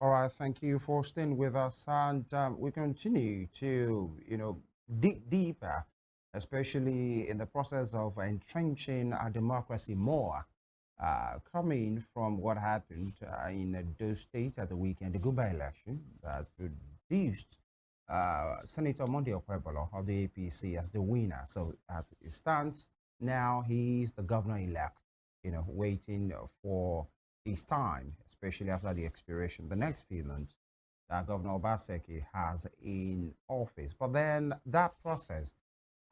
All right, thank you for staying with us, and we continue to, dig deeper, especially in the process of entrenching our democracy more, coming from what happened in those states at the weekend, the Guba election that produced Senator Monday Okwebolo of the APC as the winner. So as it stands now, he's the governor-elect, waiting for his time, especially after the expiration, the next few months that Governor Obaseki has in office. But then that process,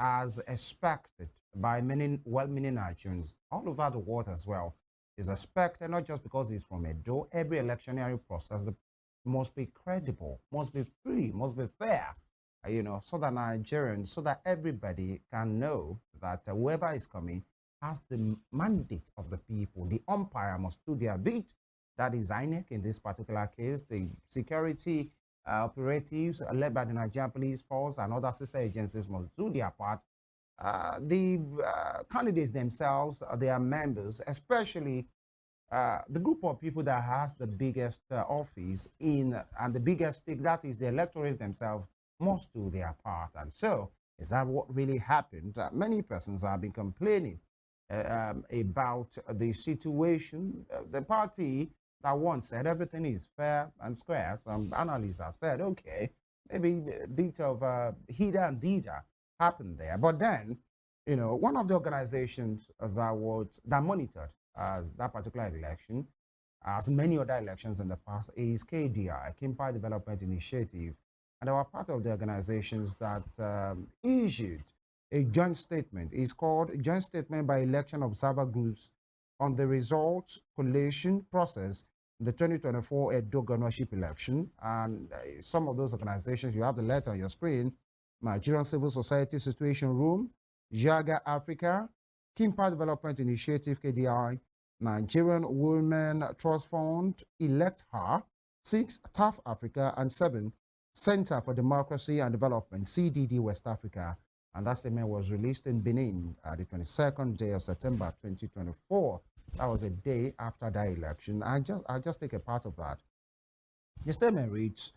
as expected by many well-meaning Nigerians all over the world as well, is expected not just because he's from Edo. Every electionary process must be credible, must be free, must be fair, so that Nigerians, so that everybody can know that whoever is coming has the mandate of the people. The umpire must do their bit. That is INEC in this particular case. The security operatives led by the Nigerian Police Force and other sister agencies must do their part. The candidates themselves, their members, especially the group of people that has the biggest office in and the biggest stake, that is the electorates themselves, must do their part. And so, is that what really happened? Many persons have been complaining about the situation. The party that once said everything is fair and square, some analysts have said, okay, maybe a bit of heater and dita happened there. But then, one of the organizations that monitored that particular election, as many other elections in the past, is KDI, Kimpact Development Initiative. And they were part of the organizations that issued a joint statement. It's called Joint Statement by Election Observer Groups on the Results Collation Process in the 2024 Edo governorship election. And some of those organizations, you have the letter on your screen: Nigerian Civil Society Situation Room, Jaga Africa, Kimpact Development Initiative, KDI, Nigerian Women Trust Fund, Elect Her, 6, TAF Africa, and 7, Center for Democracy and Development, CDD West Africa. And that statement was released in Benin the 22nd day of September 2024. That was a day after that election. I just take a part of that. The statement reads,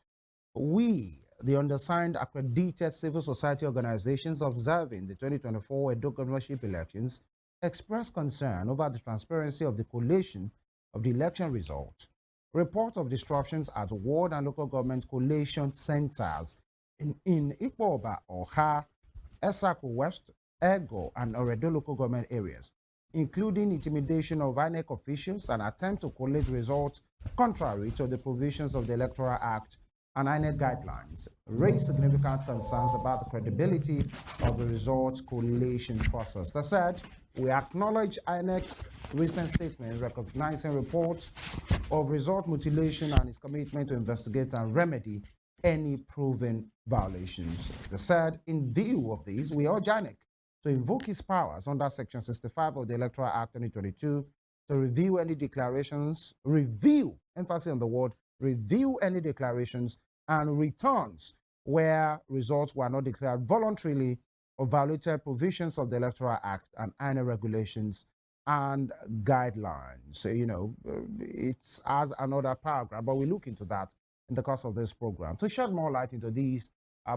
we, the undersigned accredited civil society organizations observing the 2024 Edo governorship elections, express concern over the transparency of the collation of the election results. Reports of disruptions at ward and local government collation centers in Ikpoba, Oha, Esako West, Ego, and Oredo local government areas, including intimidation of INEC officials and attempt to collate results contrary to the provisions of the Electoral Act and INEC guidelines, raised significant concerns about the credibility of the results collation process. That said, we acknowledge INEC's recent statement recognizing reports of result mutilation and its commitment to investigate and remedy any proven violations. They said, in view of these, we urge INEC to invoke its powers under Section 65 of the Electoral Act 2022 to review any declarations, emphasis on the word, review any declarations and returns where results were not declared voluntarily or violated provisions of the Electoral Act and INEC regulations and guidelines. It's as another paragraph, but we look into that in the course of this program to shed more light into these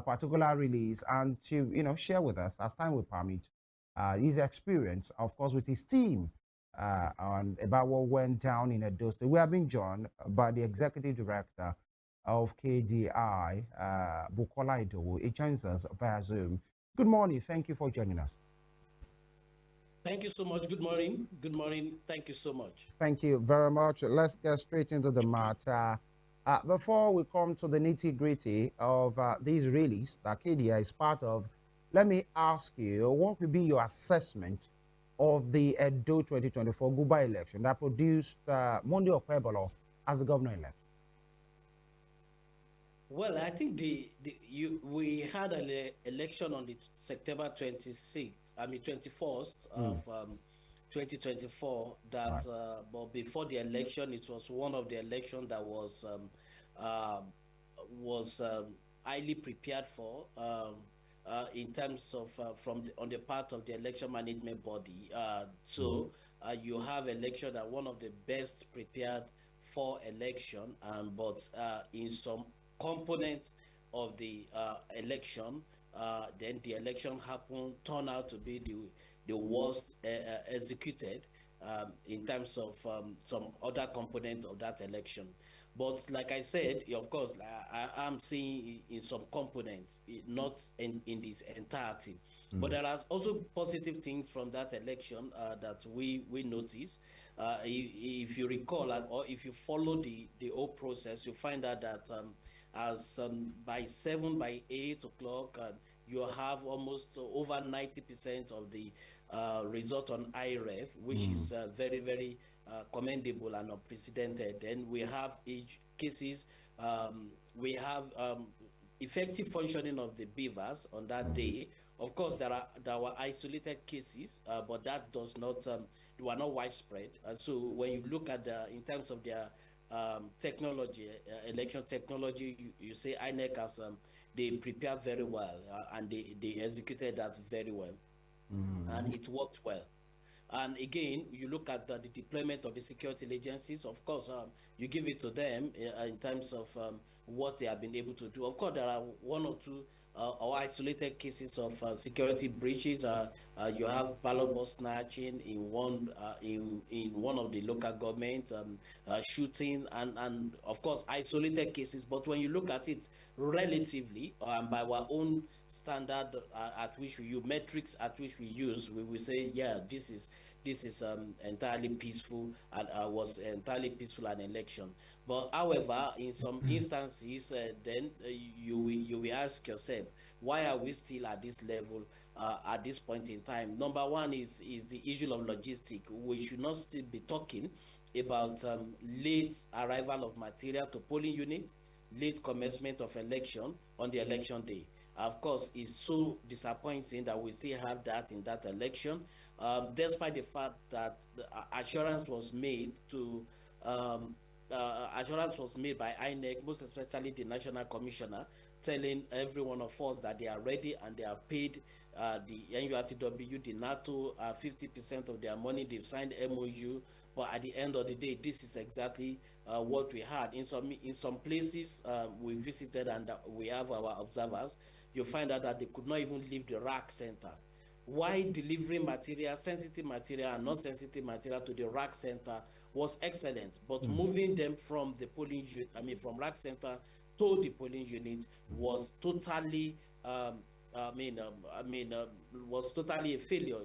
particular release and to share with us, as time will permit, his experience, of course, with his team on about what went down in Edo State. We have been joined by the executive director of KDI, Bukola Idowu. He joins us via Zoom. Good morning. Thank you for joining us. Thank you so much. Good morning. Good morning. Thank you so much. Thank you very much. Let's get straight into the matter. Before we come to the nitty gritty of these release that KDI is part of, let me ask you, what will be your assessment of the Edo 2024 Guba election that produced Monday Okwebolo as the governor-elect? Well, I think we had an election on the September 26th, 21st of 2024. Right. But before the election, it was one of the elections that uh, highly prepared for. In terms of on the part of the election management body. So you have election that one of the best prepared before election, but in some component of the election, then the election happened, turned out to be the worst executed in terms of some other component of that election. But like I said, of course, I'm seeing in some components, not in this entirety. But there are also positive things from that election that we notice. If you recall, or if you follow the whole process, you find out that as by 8 o'clock, you have almost over 90% of the result on IREF, which is very, very commendable and unprecedented. Then we have each cases, we have effective functioning of the beavers on that day. Of course, there were isolated cases, but that does not they were not widespread. And so when you look at in terms of their technology, election technology, you say INEC has they prepared very well, and they executed that very well, and it worked well. And again, you look at the deployment of the security agencies. Of course, you give it to them in terms of what they have been able to do. Of course, there are one or two or isolated cases of security breaches. You have ballot box snatching in one of the local government, shooting, and of course isolated cases. But when you look at it relatively, by our own standard at which we use, metrics at which we use, we will say, yeah, this is entirely peaceful, and was entirely peaceful an election. But however, in some instances, then you will ask yourself, why are we still at this level at this point in time? Number one is the issue of logistics. We should not still be talking about late arrival of material to polling unit, late commencement of election on the election day. Of course, it's so disappointing that we still have that in that election, despite the fact that the assurance was made to assurance was made by INEC, most especially the National Commissioner, telling every one of us that they are ready and they have paid the NURTW, the NATO, 50% of their money. They've signed MOU, but at the end of the day, this is exactly what we had. In some places we visited, and we have our observers. You find out that they could not even leave the rack center. Why delivering material, sensitive material and non sensitive material to the rack center was excellent, but moving them from the polling unit, from rack center to the polling unit was totally, was totally a failure,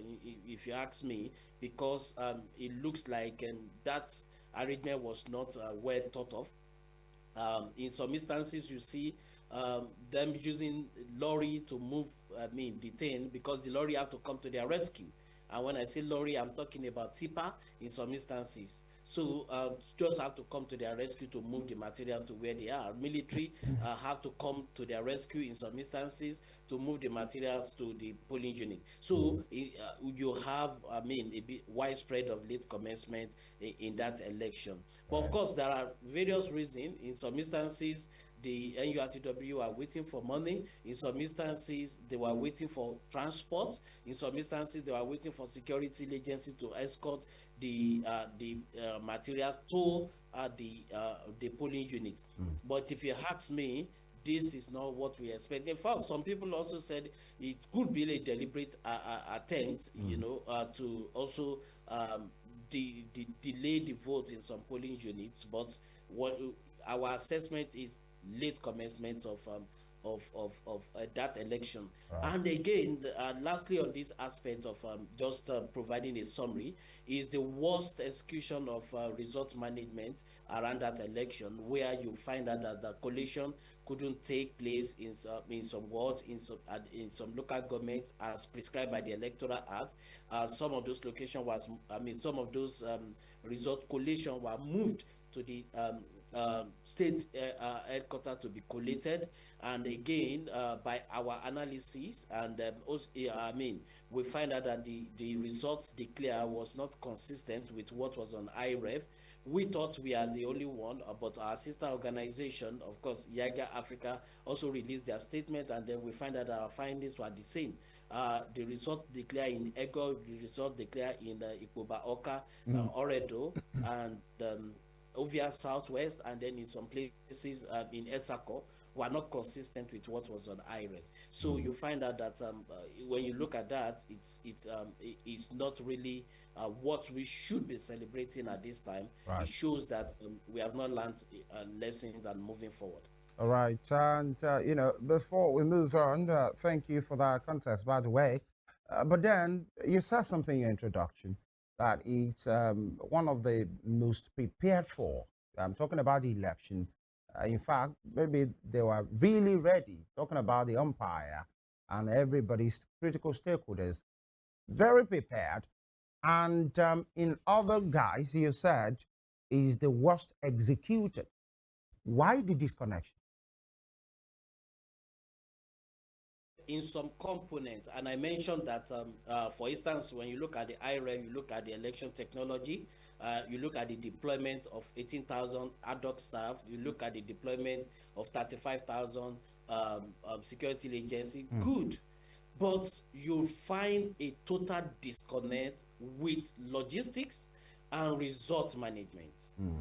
if you ask me, because it looks like that arrangement was not well thought of. In some instances, you see them using lorry to move, detain, because the lorry have to come to their rescue. And when I say lorry, I'm talking about tipper in some instances. So just have to come to their rescue to move the materials to where they are. Military have to come to their rescue in some instances to move the materials to the polling unit. So you have, a bit widespread of late commencement in that election. But of course, there are various reasons. In some instances, the NURTW are waiting for money. In some instances, they were waiting for transport. In some instances, they were waiting for security agencies to escort the materials to the polling unit. But if you ask me, this is not what we expect. In fact, some people also said it could be a deliberate attempt, to also delay the vote in some polling units. But what our assessment is late commencement of that election. Right. And again, lastly on this aspect of just providing a summary, is the worst execution of result management around that election, where you find out that the collation couldn't take place in some wards, in some local governments as prescribed by the Electoral Act. Some of those locations some of those result collation were moved to the state headquarters to be collated. And again, by our analysis, and we find out that the results declared was not consistent with what was on IREF. We thought we are the only one, but our sister organization, of course, Yaga Africa, also released their statement, and then we find that our findings were the same. The result declared in Ego, the result declared in Ipoba Oka, Oredo, and Ovia Southwest, and then in some places in Esako were not consistent with what was on IREF. So you find out that when you look at that, it's not really what we should be celebrating at this time. It Right. shows that we have not learned lessons and moving forward. All right. And, before we move on, thank you for that context, by the way. But then you said something in your introduction that it's one of the most prepared for. I'm talking about the election. In fact, maybe they were really ready, talking about the umpire and everybody's critical stakeholders, very prepared. And in other guys, you said, is the worst executed. Why the disconnection? In some component, and I mentioned that for instance, when you look at the IREM, you look at the election technology, you look at the deployment of 18,000 ad hoc staff, you look at the deployment of 35,000 security agency, good, but you find a total disconnect with logistics and result management.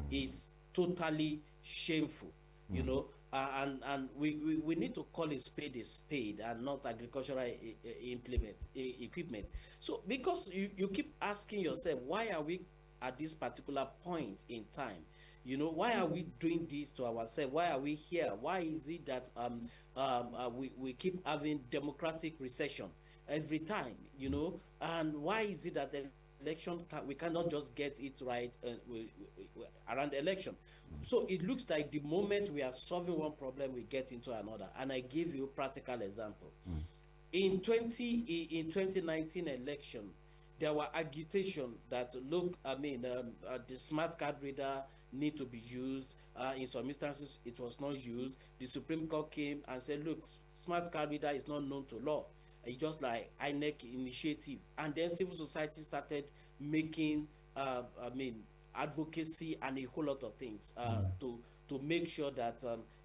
Is totally shameful, you know. And we need to call a spade and not agricultural equipment. So because you keep asking yourself, why are we at this particular point in time? You know, why are we doing this to ourselves? Why are we here? Why is it that we keep having democratic recession every time, you know? And why is it that the election we cannot just get it right around the election? So it looks like the moment we are solving one problem, we get into another. And I give you a practical example. In 2019 election, there were agitation that look, the smart card reader need to be used. In some instances, it was not used. The Supreme Court came and said, look, smart card reader is not known to law. It's just like INEC initiative. And then civil society started making, advocacy and a whole lot of things to make sure that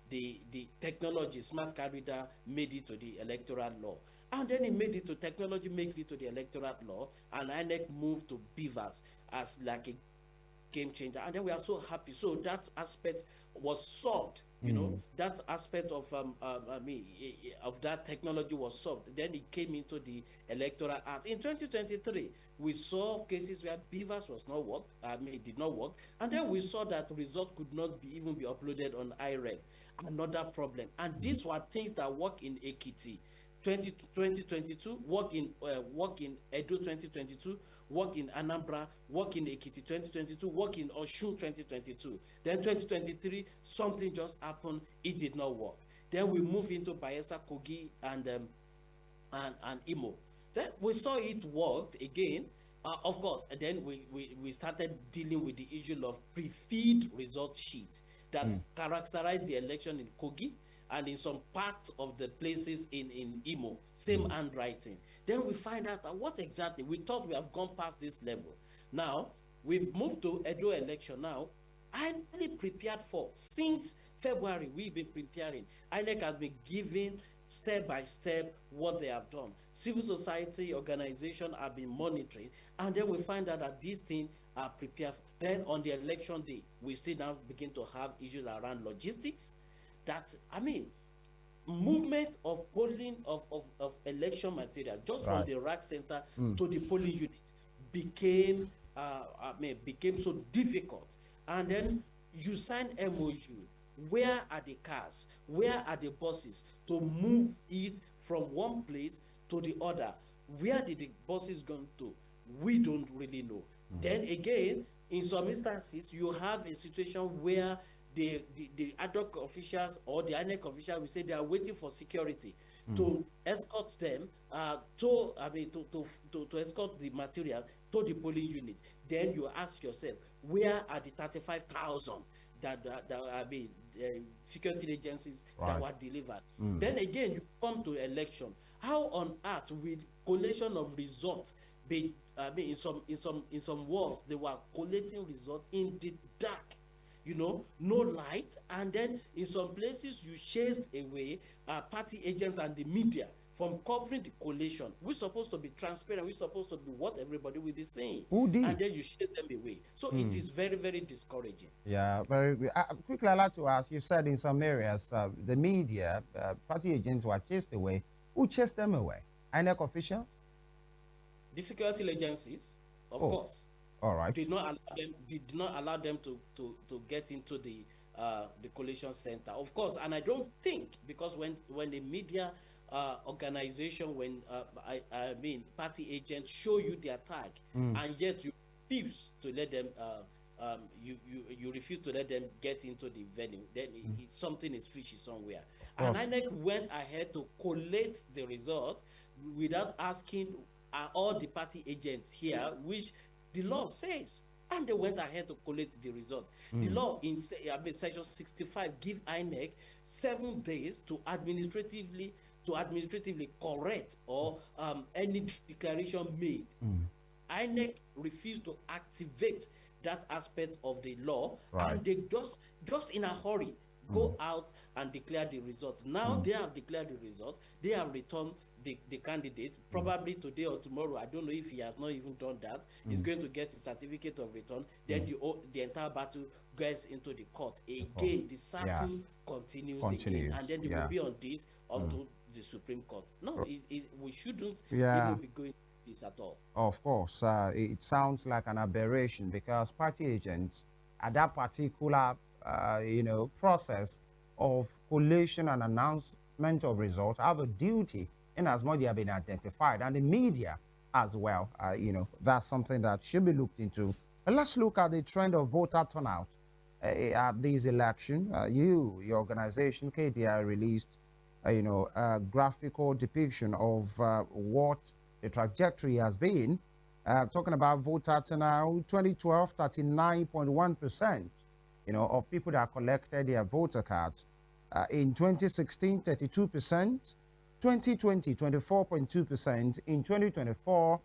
the technology, smart card reader, made it to the electoral law. And then it made it to technology, made it to the electoral law, and INEC moved to beavers as like a game changer. And then we are so happy. So that aspect was solved. You know, that aspect of of that technology was solved. Then it came into the electoral act. In 2023, we saw cases where beavers was not work. It did not work. And then we saw that result could not even be uploaded on IREF. Another problem. And these were things that work in Ekiti 2022, work in Edo 2022, work in Anambra, work in Ekiti 2022, work in Osun 2022. Then 2023, something just happened, it did not work. Then we move into Bayelsa, Kogi, and Imo. Then we saw it worked again. Of course, and then we started dealing with the issue of pre-feed result sheet that characterized the election in Kogi and in some parts of the places in Imo, same handwriting. Then we find out that what exactly, we thought we have gone past this level. Now, we've moved to Edo election now. Highly prepared for. Since February, we've been preparing. INEC has been giving step by step what they have done. Civil society organization have been monitoring, and then we find out that these things are prepared. Then on the election day, we still now begin to have issues around logistics. That, movement of polling of election material just from the rack center to the polling unit became became so difficult. And then you sign MOU. Where are the cars? Where are the buses to move it from one place to the other? Where did the buses go to? We don't really know. Then again, in some instances, you have a situation where the ad hoc officials or the INEC officials will say they are waiting for security to escort them to escort the material to the polling unit. Then you ask yourself, where are the 35,000 security agencies that were delivered? Then again, you come to election. How on earth will collation of results be? In some wards, they were collating results in the dark. No light. And then in some places you chased away party agents and the media from covering the collation. We're supposed to be transparent. We're supposed to be what everybody will be saying. Who And did? then you chase them away. So it is very, very discouraging. Yeah, very good. Quickly, I'd like to ask, you said in some areas, the media, party agents were chased away. Who chased them away? INEC officials? The security agencies, of Oh, course, all right. did not allow them to get into the collation center, of course. And I don't think, because when the media organization, when I mean party agents show you their tag, and yet you refuse to let them you refuse to let them get into the venue, then something is fishy somewhere. And Course. INEC went ahead to collate the result without asking all the party agents here, which the law says. And they went ahead to collect the result. The law in section 65 give INEC 7 days to administratively correct or any declaration made. INEC refused to activate that aspect of the law, Right. and they just in a hurry go out and declare the results. Now they have declared the result. They have returned the candidate, probably today or tomorrow. I don't know if he has not even done that. He's going to get his certificate of return. Then the entire battle gets into the court again. The circle continues again, and then they will be on this until the Supreme Court. No, we shouldn't even be going this at all. Of course, it sounds like an aberration because party agents at that particular, process of collation and announcement of results have a duty in as much they have been identified, and the media as well. That's something that should be looked into. And let's look at the trend of voter turnout at this election. Your organization, KDI, released, a graphical depiction of what the trajectory has been. Talking about voter turnout, 2012, 39.1%, of people that collected their voter cards. In 2016, 32%. 2020, 24.2%. In 2024,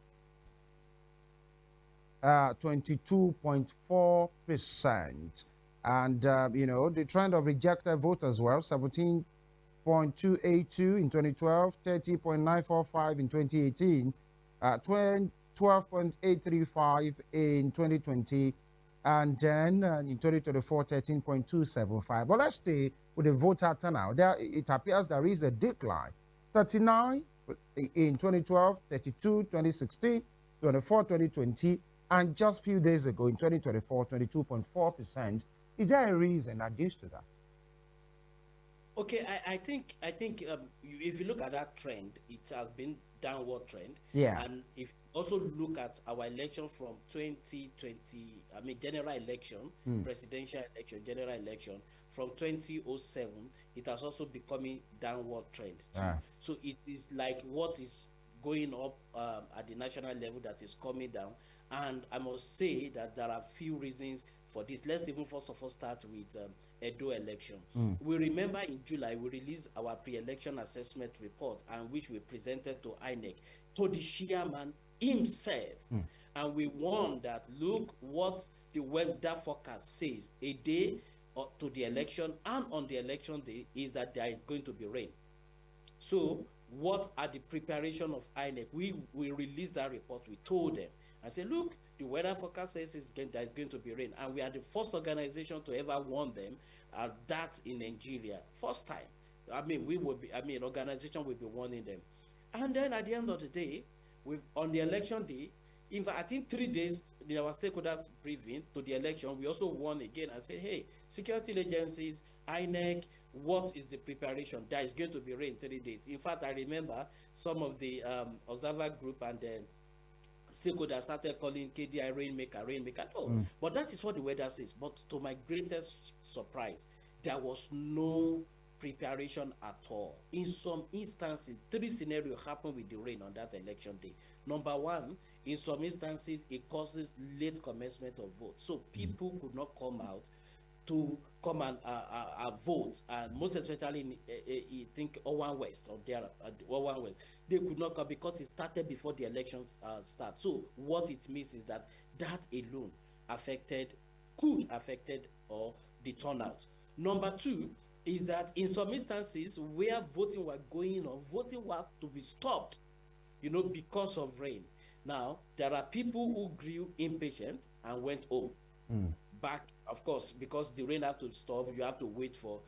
22.4%. And, the trend of rejected voters, well, 17.282 in 2012, 30.945 in 2018, 12.835 in 2020, and then in 2024, 13.275. But let's stay with the voter turnout. There, it appears there is a decline. 39 in 2012, 32, 2016, 24, 2020, and just a few days ago in 2024, 22.4%. Is there a reason against that? Okay, I think if you look at that trend, it has been downward trend. Yeah. And if you also look at our election from 2020, general election, presidential election, general election, from 2007, it has also becoming downward trend too. So it is like what is going up at the national level that is coming down. And I must say that there are few reasons for this. Let's even first of all start with Edo election. We remember in July we released our pre-election assessment report, and which we presented to INEC, to the chairman himself. And we warned that, look what the weather forecast says a day to the election and on the election day is that there is going to be rain. So what are the preparation of INEC? We released that report. We told them and said, look, the weather forecast says there is going to be rain, and we are the first organization to ever warn them that in Nigeria. First time. Organization will be warning them. And then at the end of the day, on the election day, in fact, I think 3 days in our stakeholders briefing to the election, we also warned again and said, hey, security agencies, INEC, what is the preparation? There is going to be rain 3 days. In fact, I remember some of the observer group and the stakeholders started calling KDI rainmaker. No, but that is what the weather says. But to my greatest surprise, there was no preparation at all. In some instances, 3 scenarios happened with the rain on that election day. Number one, in some instances, it causes late commencement of vote. So people could not come out to come and vote, and most especially in I think Owan West or there Owan West, they could not come because it started before the election start. So what it means is that alone could affected or the turnout. Number two, is that in some instances where voting were going on, voting was to be stopped, because of rain. Now, there are people who grew impatient and went home. Back, of course, because the rain had to stop, you have to wait for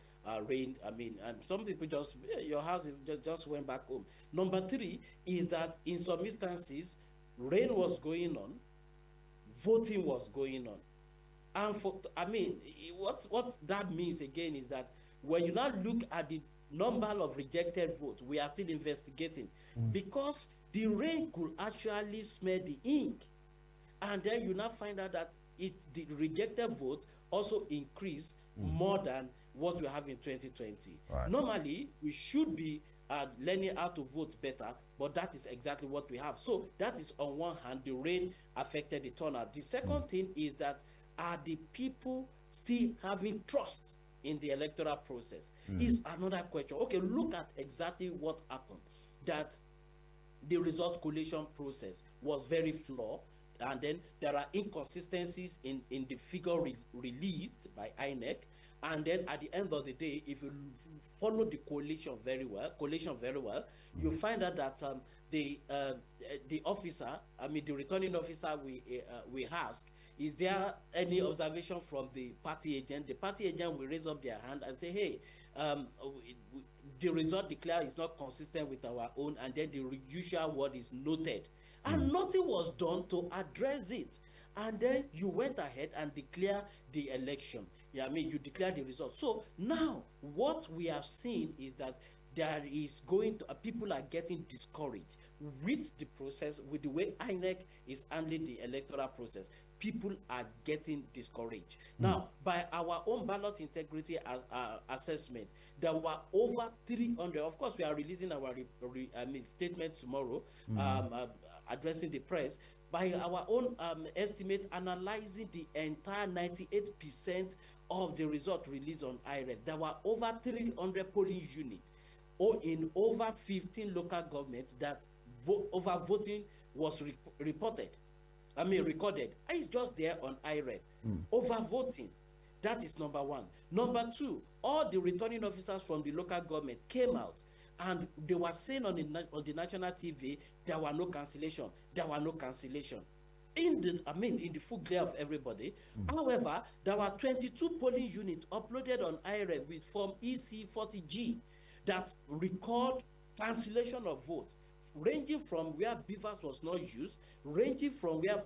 rain. I mean, and some people just, your house just went back home. Number three is that in some instances, rain was going on, voting was going on. And I mean, what that means again is that when you now look at the number of rejected votes, we are still investigating because the rain could actually smell the ink, and then you now find out that the rejected vote also increased more than what we have in 2020. Right. Normally, we should be learning how to vote better, but that is exactly what we have. So that is on one hand, the rain affected the turnout. The second thing is that are the people still having trust in the electoral process? Is another question. Okay, look at exactly what happened. That the result collation process was very flawed, and then there are inconsistencies in the figure released by INEC. And then at the end of the day, if you follow the collation very well, you find out that the officer, I mean the returning officer, we ask, is there any observation from the party agent? The party agent will raise up their hand and say, hey, the result declared is not consistent with our own, and then the usual word is noted. And nothing was done to address it. And then you went ahead and declared the election. Yeah, I mean, you declared the result. So now what we have seen is that there is going to people are getting discouraged with the process, with the way INEC is handling the electoral process. People are getting discouraged. Now, by our own ballot integrity assessment, there were over 300. Of course, we are releasing our statement tomorrow, addressing the press. By our own estimate, analyzing the entire 98% of the result released on IREF, there were over 300 polling units in over 15 local governments that overvoting was recorded. It's just there on IREF. Overvoting, that is number one. Number two, all the returning officers from the local government came out and they were saying on the national TV, there were no cancellation. In the full glare of everybody. However, there were 22 polling units uploaded on IREF with form EC40G that record cancellation of votes, ranging from where beavers was not used, ranging from where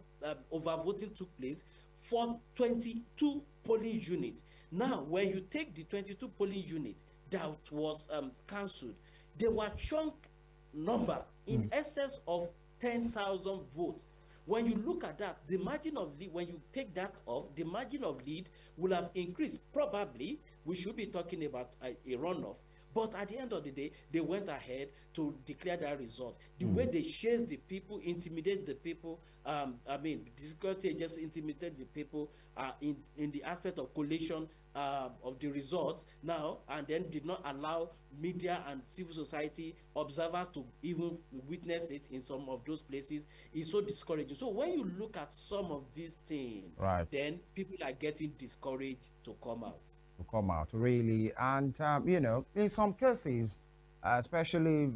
overvoting took place, for 22 polling units. Now, when you take the 22 polling units that was cancelled, they were chunk number in excess of 10,000 votes. When you look at that, the margin of lead, when you take that off, the margin of lead will have increased. Probably, we should be talking about a runoff. But at the end of the day, they went ahead to declare that result. The way they chased the people, intimidated the people, the security agents intimidated the people in the aspect of collation of the results now, and then did not allow media and civil society observers to even witness it in some of those places, is so discouraging. So when you look at some of these things, Right. then people are getting discouraged to come out. To come out really. And in some cases, especially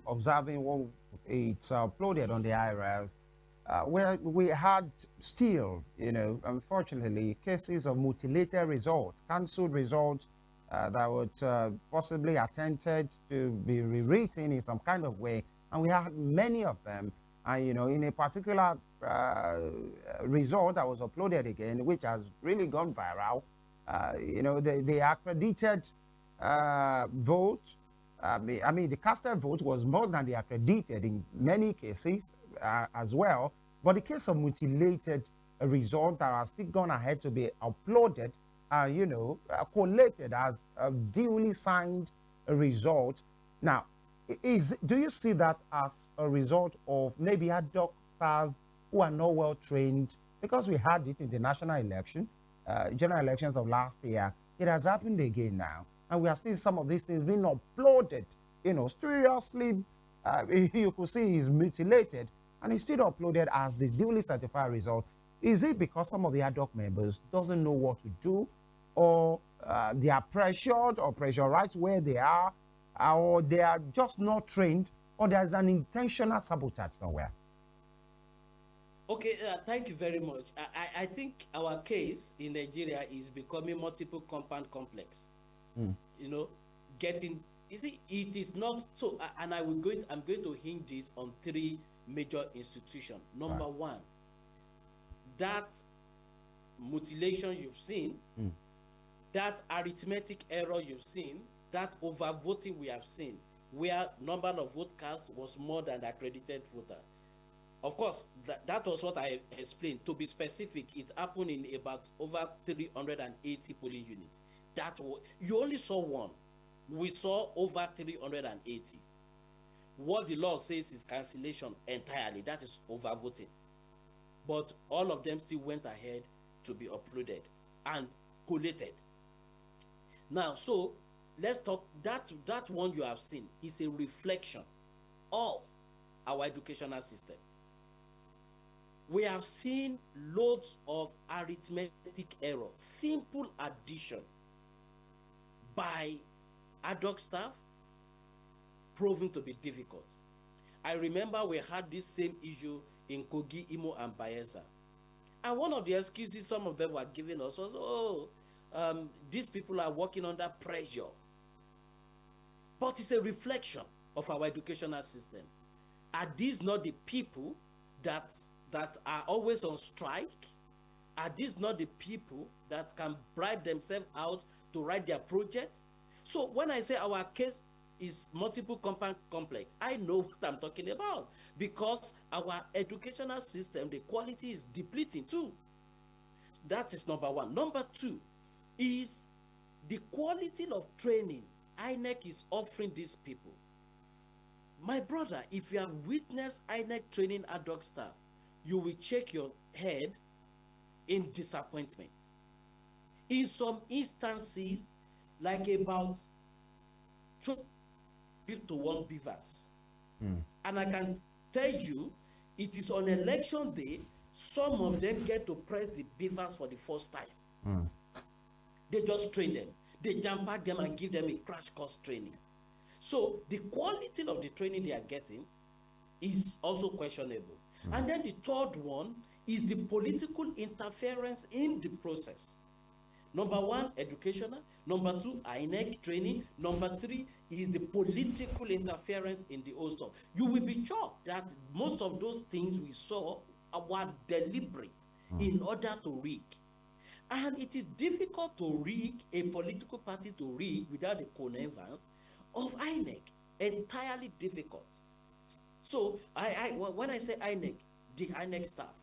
observing what it's uploaded on the IRF, where we had still, unfortunately, cases of mutilated results, cancelled results that would possibly attempted to be rewritten in some kind of way, and we had many of them. And in a particular result that was uploaded again, which has really gone viral, the accredited vote, the casted vote was more than the accredited in many cases as well. But the case of mutilated result that has still gone ahead to be uploaded, collated as a duly signed result. Now, do you see that as a result of maybe ad hoc staff who are not well trained? Because we had it in the national election, general elections of last year. It has happened again now, and we are seeing some of these things being uploaded, seriously. You could see it's mutilated and it's still uploaded as the duly certified result. Is it because some of the ad hoc members doesn't know what to do, or they are pressured or pressurized where they are, or they are just not trained, or there's an intentional sabotage somewhere? Okay, thank you very much. I think our case in Nigeria is becoming multiple compound complex. You know, getting, you see, it is not so. And I'm going to hint this on three major institutions. Number one, that mutilation you've seen, that arithmetic error you've seen, that overvoting we have seen, where number of vote cast was more than the accredited voter. Of course, that was what I explained. To be specific, it happened in about over 380 polling units. You only saw one. We saw over 380. What the law says is cancellation entirely. That is overvoting. But all of them still went ahead to be uploaded and collated. Now, so let's talk. That one you have seen is a reflection of our educational system. We have seen loads of arithmetic error, simple addition by ad hoc staff proven to be difficult. I remember we had this same issue in Kogi, Imo, and Bayelsa. And one of the excuses some of them were giving us was, these people are working under pressure. But it's a reflection of our educational system. Are these not the people that are always on strike? Are these not the people that can bribe themselves out to write their project? So when I say our case is multiple compound complex, I know what I'm talking about, because our educational system, the quality is depleting too. That is number one. Number two is the quality of training INEC is offering these people. My brother, if you have witnessed INEC training ad hoc staff, you will shake your head in disappointment. In some instances, like about 2 to 1 beavers. And I can tell you, it is on election day, some of them get to press the beavers for the first time. They just train them. They jam pack them and give them a crash course training. So the quality of the training they are getting is also questionable. And then the third one is the political interference in the process. Number one, educational. Number two, INEC training. Number three is the political interference in the whole stuff. You will be shocked that most of those things we saw were deliberate in order to rig. And it is difficult to rig a political party to rig without the connivance of INEC. Entirely difficult. So when I say INEC, the INEC staff.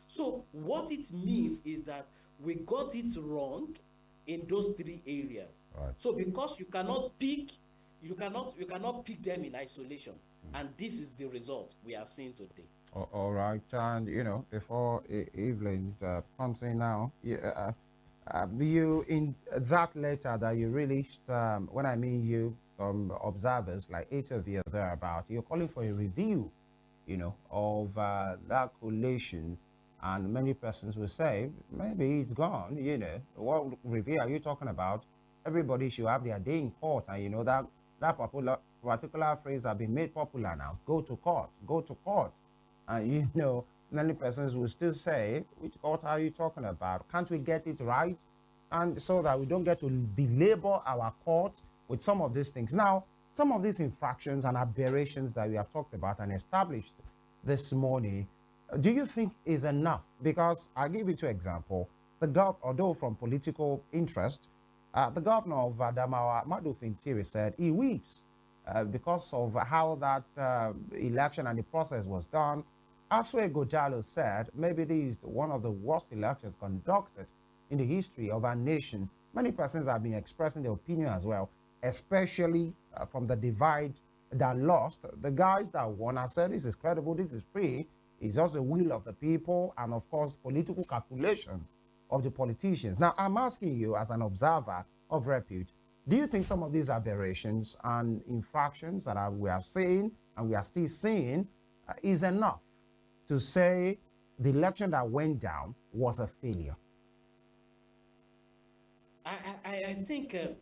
So what it means is that we got it wrong in those three areas. Right. So because you cannot pick them in isolation, and this is the result we are seeing today. All right, and before Evelyn comes in now, you in that letter that you released, when I mean you, some observers, like 8 of you thereabout, you're calling for a review, of that collation, and many persons will say maybe it's gone. What review are you talking about? Everybody should have their day in court, and that particular phrase has been made popular now. Go to court, go to court. And many persons will still say, which court are you talking about? Can't we get it right? And so that we don't get to belabor our court with some of these things. Now, some of these infractions and aberrations that we have talked about and established this morning, do you think is enough? Because I'll give you 2 examples. Although from political interest, the governor of Adamawa, Madu Fintiri, said he weeps because of how that election and the process was done. Aswe Gojalo said maybe this is one of the worst elections conducted in the history of our nation. Many persons have been expressing their opinion as well, especially from the divide that lost. The guys that won have said this is credible, this is free. It's just the will of the people and, of course, political calculation of the politicians. Now, I'm asking you as an observer of repute, do you think some of these aberrations and infractions that we have seen and we are still seeing is enough to say the election that went down was a failure? I think it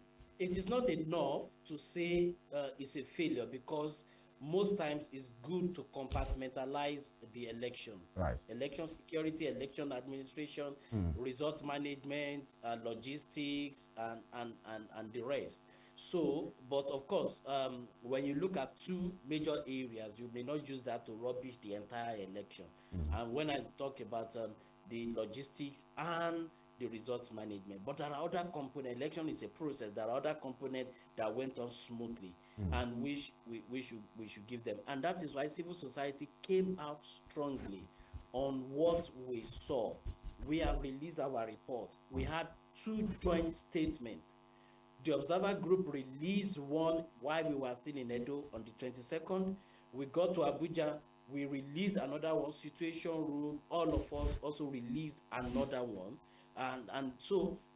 is not enough to say it's a failure, because most times it's good to compartmentalize the election. Right. Election security, election administration, Mm. result management, logistics, and the rest. So, but of course, when you look at two major areas, you may not use that to rubbish the entire election. And when I talk about the logistics and the results management, but there are other components. Election is a process. There are other components that went on smoothly, and which we should give them. And that is why civil society came out strongly on what we saw. We have released our report. We had two joint statements. The Observer Group released one while we were still in Edo on the 22nd. We got to Abuja, we released another one, Situation Room. All of us also released another one. And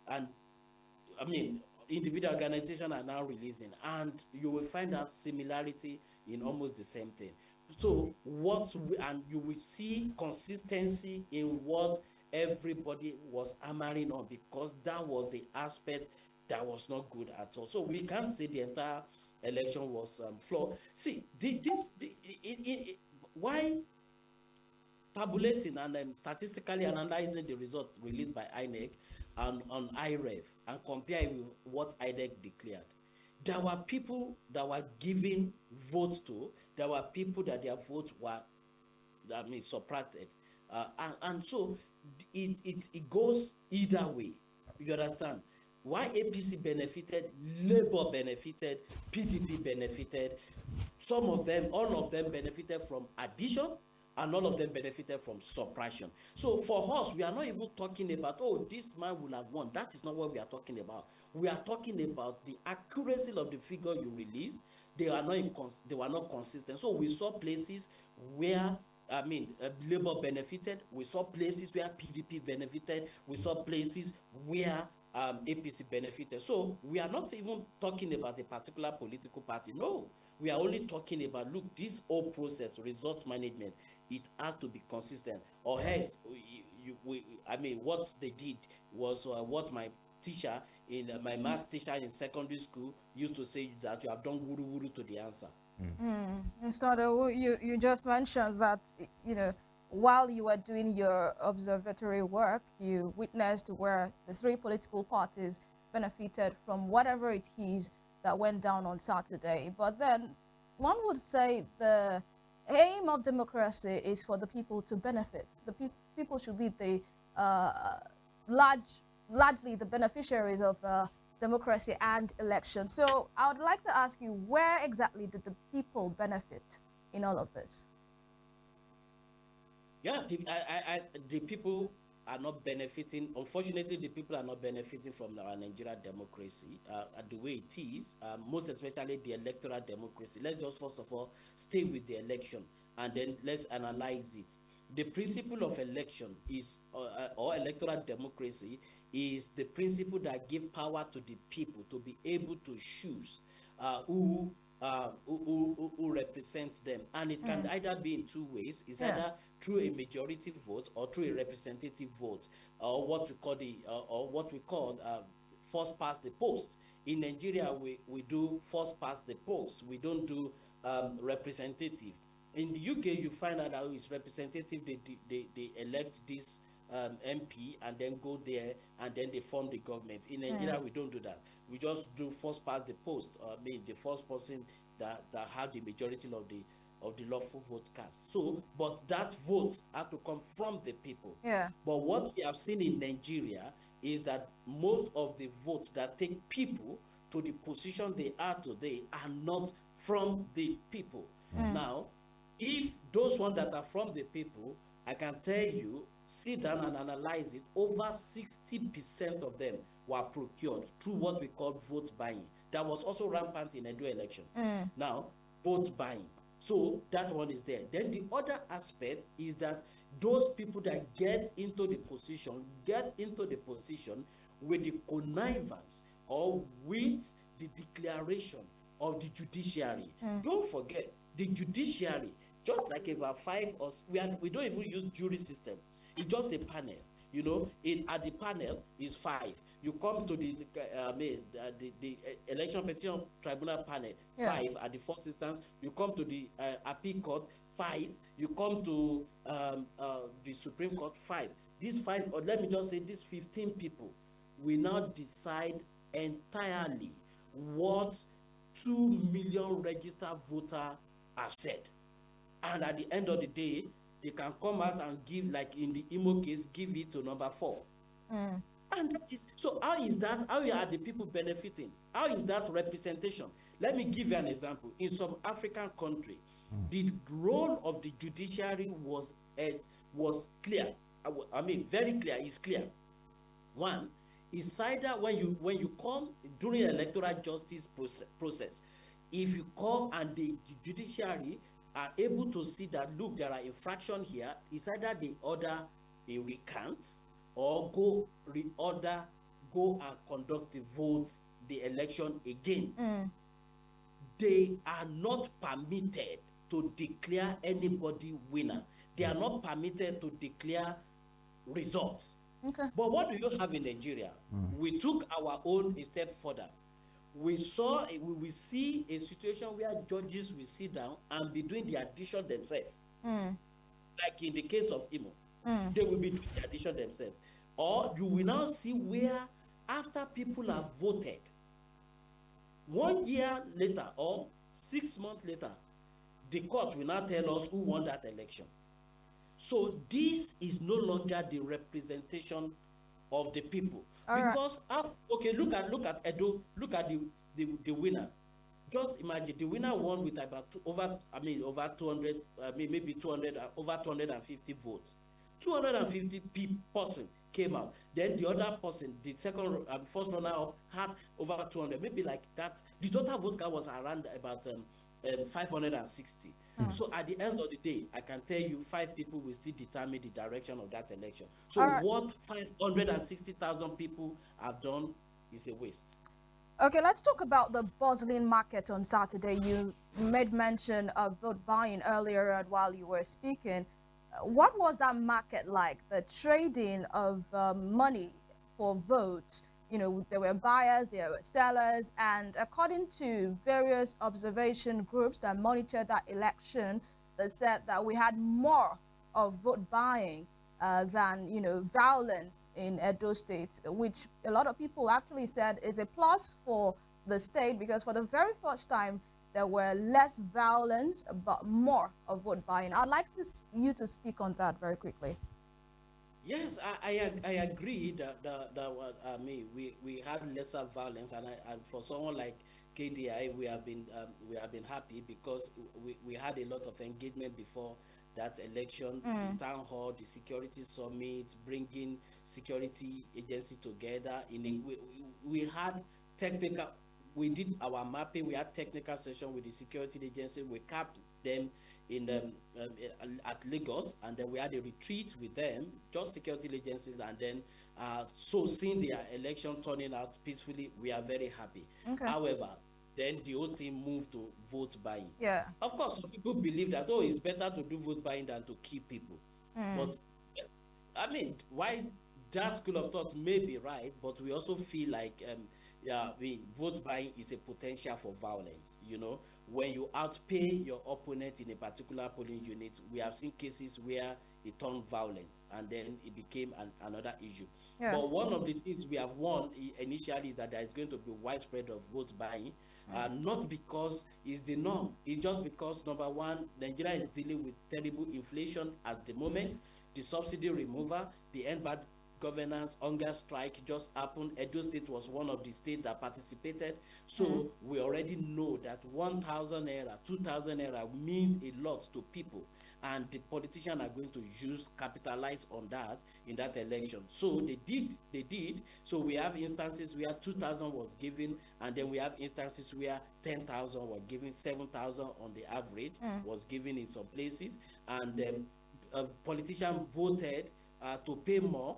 I mean, individual organizations are now releasing, and you will find that similarity in almost the same thing. So and you will see consistency in what everybody was hammering on, because that was the aspect that was not good at all. So we can't say the entire election was flawed. See, why tabulating and statistically analyzing the result released by INEC and on IREF and compare with what INEC declared. There were people that were giving votes to, there were people that their votes were, subtracted. And so it goes either way. You understand? Why APC benefited, Labour benefited, PDP benefited. Some of them, all of them benefited from addition, and all of them benefited from suppression. So for us, we are not even talking about, oh, this man will have won. That is not what we are talking about. We are talking about the accuracy of the figure you released. They were not consistent. So we saw places where Labour benefited. We saw places where PDP benefited. We saw places where APC benefited. So we are not even talking about a particular political party. No, we are only talking about, look, this whole process, results management, it has to be consistent, or else what they did was what my teacher my maths teacher in secondary school used to say, that you have done wuru wuru to the answer. It's not you just mentioned that, while you were doing your observatory work, you witnessed where the three political parties benefited from whatever it is that went down on Saturday. But then one would say the aim of democracy is for the people to benefit. The people should be the largely the beneficiaries of democracy and election. So I would like to ask you, where exactly did the people benefit in all of this? Yeah, the people are not benefiting. Unfortunately, the people are not benefiting from our Nigerian democracy the way it is, most especially the electoral democracy. Let's just first of all stay with the election, and then let's analyze it. The principle of election is, or electoral democracy, is the principle that gives power to the people to be able to choose who represents them, and it can either be in two ways. It's either through a majority vote or through a representative vote, or what we call first past the post. In Nigeria, we do first past the post. We don't do representative. In the UK, you find out that it's representative. They elect this MP and then go there and then they form the government. In Nigeria, we don't do that. We just do first past the post. The first person that have the majority of the lawful vote cast. So, but that vote has to come from the people. Yeah. But what we have seen in Nigeria is that most of the votes that take people to the position they are today are not from the people. Now, if those ones that are from the people, I can tell you, sit down and analyze it, over 60% of them were procured through what we call vote buying. That was also rampant in Edo election. Now, vote buying. So that one is there. Then the other aspect is that those people that get into the position with the connivance or with the declaration of the judiciary. Don't forget, the judiciary, just like about we don't even use jury system. It's just a panel. At the panel is 5. You come to the election petition tribunal panel, Yeah. 5 at the first instance. You come to the appeal court, 5. You come to the Supreme Court, 5. These 5, or let me just say, these 15 people will now decide entirely what 2 million registered voters have said. And at the end of the day, they can come out and give, like in the Imo case, give it to number 4. And that is, so how is that, how are the people benefiting? How is that representation? Let me give you an example. In some African country, the role of the judiciary was clear. I mean, very clear, it's clear. One, is either when you come during electoral justice process, if you come and the judiciary are able to see that, look, there are infraction here, it's either they order a recount or go and conduct the votes, the election again. They are not permitted to declare anybody winner. They are not permitted to declare results. Okay. But what do you have in Nigeria? We took our own a step further. We will see a situation where judges will sit down and be doing the addition themselves. Like in the case of Imo, they will be doing the addition themselves. Or you will now see where, after people have voted, 1 year later or 6 months later, the court will now tell us who won that election. So this is no longer the representation of the people. Because okay, look at Edo, look at the winner. Just imagine the winner won with about over 200, maybe 200, over 250 votes. 250 person came out. Then the other person, the second first runner up, had over 200, maybe like that. The total vote count was around about 560. So at the end of the day, I can tell you 5 people will still determine the direction of that election. So what 560,000 people have done is a waste. Okay, let's talk about the bustling market on Saturday. You made mention of vote buying earlier while you were speaking. What was that market like? The trading of money for votes? You know, there were buyers, there were sellers, and according to various observation groups that monitored that election, they said that we had more of vote buying than, you know, violence in Edo State, which a lot of people actually said is a plus for the state, because for the very first time, there were less violence, but more of vote buying. I'd like you to speak on that very quickly. Yes, I agree that I mean, we had lesser violence, and for someone like KDI, we have been happy because we had a lot of engagement before that election, the town hall, the security summit, bringing security agency together. We had technical. We did our mapping. We had technical session with the security agency. We capped them in at Lagos, and then we had a retreat with them, just security agencies, and then so seeing their election turning out peacefully, we are very happy. Okay. However, then the whole team moved to vote buying. Yeah. Of course, some people believe that, oh, it's better to do vote buying than to kill people. But I mean, why that school of thought may be right, but we also feel like vote buying is a potential for violence. You know, when you outpay your opponent in a particular polling unit, we have seen cases where it turned violent and then it became another issue. Yeah. But one of the things we have won initially is that there is going to be widespread of vote buying, not because it's the norm. It's just because, number one, Nigeria is dealing with terrible inflation at the moment. The subsidy removal, the end bad governance, hunger strike just happened. Edo State was one of the states that participated. So we already know that 1,000 naira, 2,000 naira means a lot to people. And the politicians are going to capitalize on that in that election. So they did. So we have instances where 2,000 was given, and then we have instances where 10,000 were given, 7,000 on the average was given in some places. And then politicians voted to pay more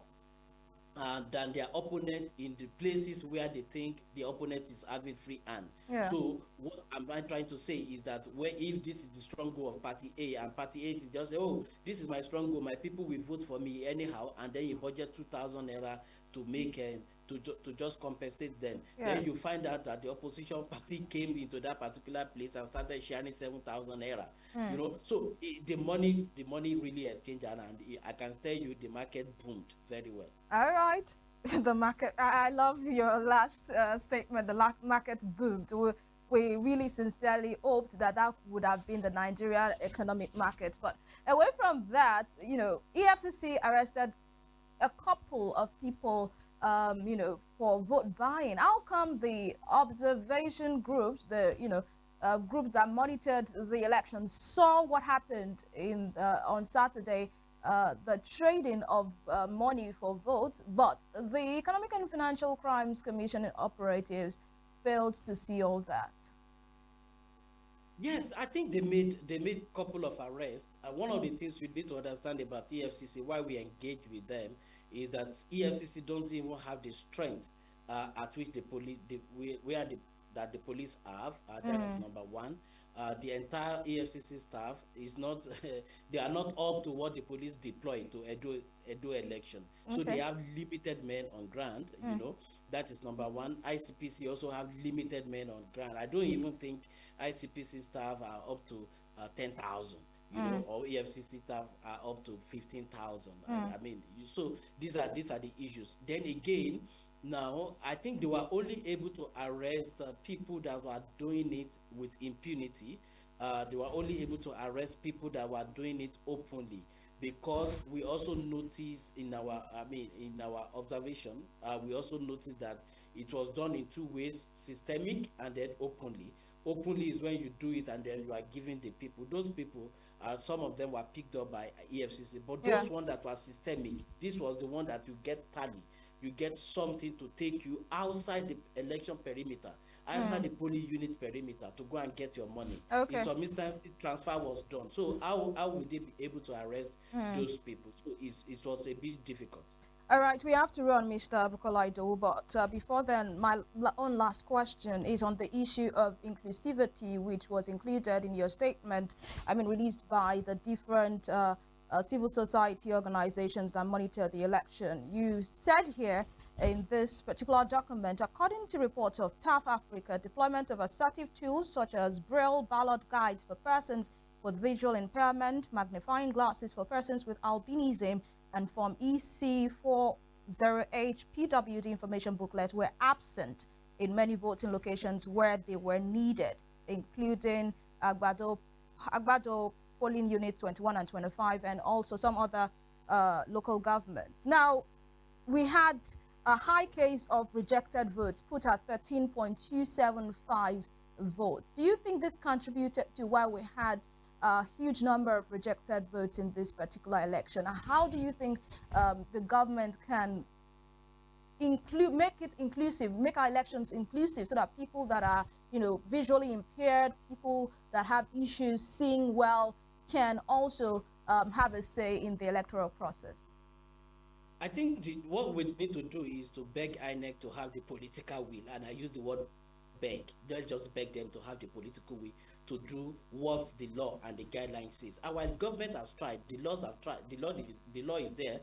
than their opponent in the places where they think the opponent is having free hand. Yeah. So what I'm trying to say is that if this is the strong goal of Party A, and Party A is just say, oh, this is my strong goal, my people will vote for me anyhow, and then you budget 2,000 naira to make to just compensate them. Yeah. Then you find out that the opposition party came into that particular place and started sharing 7,000 naira. You know, so the money really exchanged, and I can tell you the market boomed very well. All right. The market, I love your last statement. The market boomed. We really sincerely hoped that that would have been the Nigerian economic market. But away from that, EFCC arrested a couple of people, for vote buying. How come the observation groups, groups that monitored the elections, saw what happened on Saturday, the trading of money for votes, but the Economic and Financial Crimes Commission operatives failed to see all that? Yes, I think they made couple of arrests. One of the things you need to understand about EFCC, why we engage with them, is that EFCC don't even have the strength at which the police, that the police have. That is number one. The entire EFCC staff is not, they are not up to what the police deployed to Edo election. So they Okay. have limited men on ground, that is number one. ICPC also have limited men on ground. I don't even think ICPC staff are up to 10,000, or EFCC staff are up to 15,000. I mean, so these are the issues. Then again, now I think they were only able to arrest people that were doing it with impunity. They were only able to arrest people that were doing it openly, because we also noticed in our observation, we also noticed that it was done in two ways: systemic and then openly. Openly is when you do it and then you are giving the people. Those people, some of them were picked up by EFCC, but those one that were systemic, this was the one that you get tally. You get something to take you outside the election perimeter, outside the polling unit perimeter, to go and get your money. Okay. In some instances, transfer was done. So how would they be able to arrest those people? So it was a bit difficult. All right, we have to run, Mr. Bukola Idowu, but before then, my own last question is on the issue of inclusivity, which was included in your statement, released by the different civil society organizations that monitor the election. You said here in this particular document, according to reports of TAF Africa, deployment of assertive tools such as Braille ballot guides for persons with visual impairment, magnifying glasses for persons with albinism, and Form EC40H PWD information booklet were absent in many voting locations where they were needed, including Agbado polling unit 21 and 25, and also some other local governments. Now, we had a high case of rejected votes put at 13.275 votes. Do you think this contributed to why we had a huge number of rejected votes in this particular election? How do you think the government can make it inclusive, make our elections inclusive, so that people that are, visually impaired, people that have issues seeing well, can also have a say in the electoral process? I think what we need to do is to beg INEC to have the political will, and I use the word beg. Let's just beg them to have the political will to do what the law and the guidelines says. Our government has tried, the laws have tried, the law is there,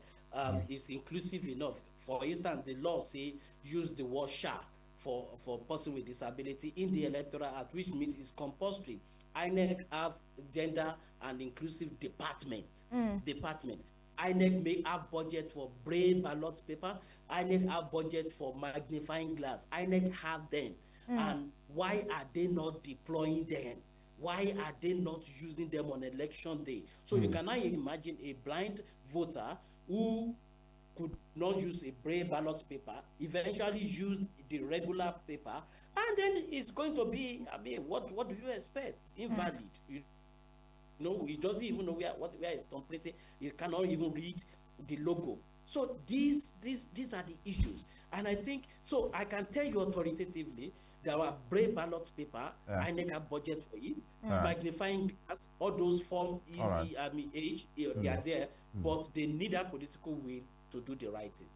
is inclusive enough. For instance, the law say use the word "shall" for person with disability in the electoral act, which means it's compulsory. INEC have gender and inclusive department. INEC may have budget for braille ballot paper. INEC have budget for magnifying glass. INEC have them. And why are they not deploying them? Why are they not using them on election day? So you cannot imagine a blind voter who could not use a braille ballot paper, eventually use the regular paper, and then it's going to be, what do you expect? Invalid. He doesn't even know where it's completed. He cannot even read the logo. So these are the issues. And I think, so I can tell you authoritatively, there were braille ballot paper, INEC have budget for it, magnifying glass, all those form easy, age, they are there, but they need a political will to do the right thing.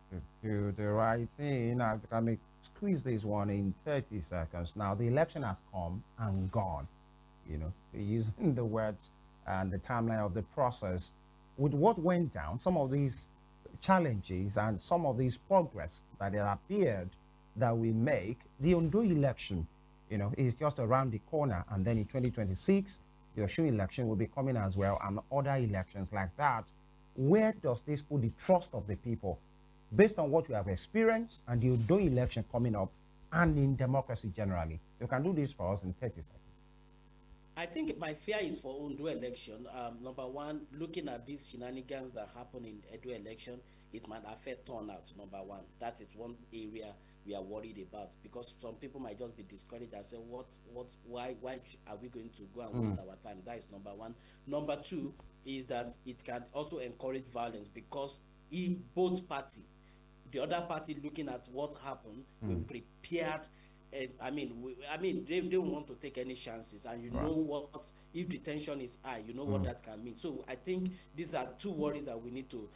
Do the right thing. If I may squeeze this one in 30 seconds. Now, the election has come and gone, using the words and the timeline of the process. With what went down, some of these challenges and some of these progress that it appeared that we make, the Ondo election, is just around the corner. And then in 2026, the Osho election will be coming as well, and other elections like that. Where does this put the trust of the people based on what we have experienced and the Ondo election coming up and in democracy generally? You can do this for us in 30 seconds. I think my fear is for Ondo election. Number one, looking at these shenanigans that happen in Edo election, it might affect turnout. Number one, that is one area we are worried about, because some people might just be discouraged and say, why are we going to go and waste our time? That is number one. Number two is that it can also encourage violence, because in both party, the other party looking at what happened, we prepared. They don't want to take any chances, and know what, if the tension is high, what that can mean. So I think these are two worries that we need to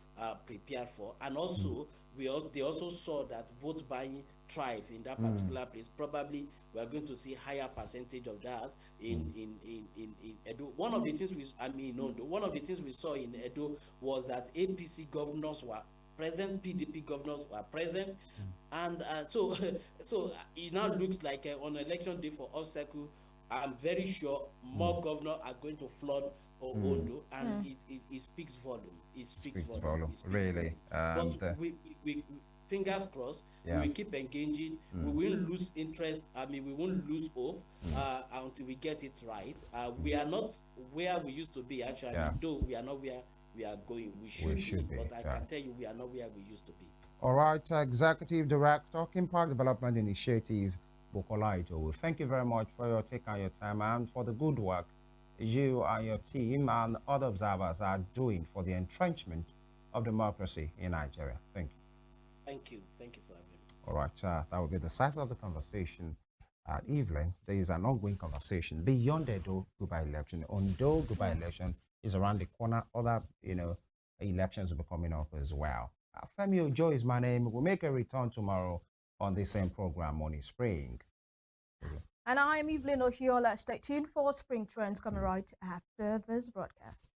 prepare for. And also, they also saw that vote buying thrive in that particular place. Probably we are going to see higher percentage of that in Edo. One of the things one of the things we saw in Edo was that APC governors were present, PDP governors were present, and so it now looks like on election day for Obstacle, I'm very sure more governors are going to flood Ondo, and it speaks volume. It speaks volume. Really. But we fingers crossed, we will keep engaging. We won't lose interest. We won't lose hope until we get it right. We are not where we used to be, actually, though we are not where we are going. We should be, but I can tell you we are not where we used to be. All right, Executive Director, Kimpact Development Initiative, Bukola Idowu. Thank you very much for your take and your time and for the good work you and your team and other observers are doing for the entrenchment of democracy in Nigeria. Thank you. Thank you. Thank you for having me. All right, that will be the size of the conversation at EVELYN. There is an ongoing conversation beyond the Edo election. Ondo election is around the corner. Other, elections will be coming up as well. Femi Ojo is my name. We'll make a return tomorrow on the same program, Morning Spring. And I'm EVELYN OHIOLEI. Stay tuned for Spring Trends coming right after this broadcast.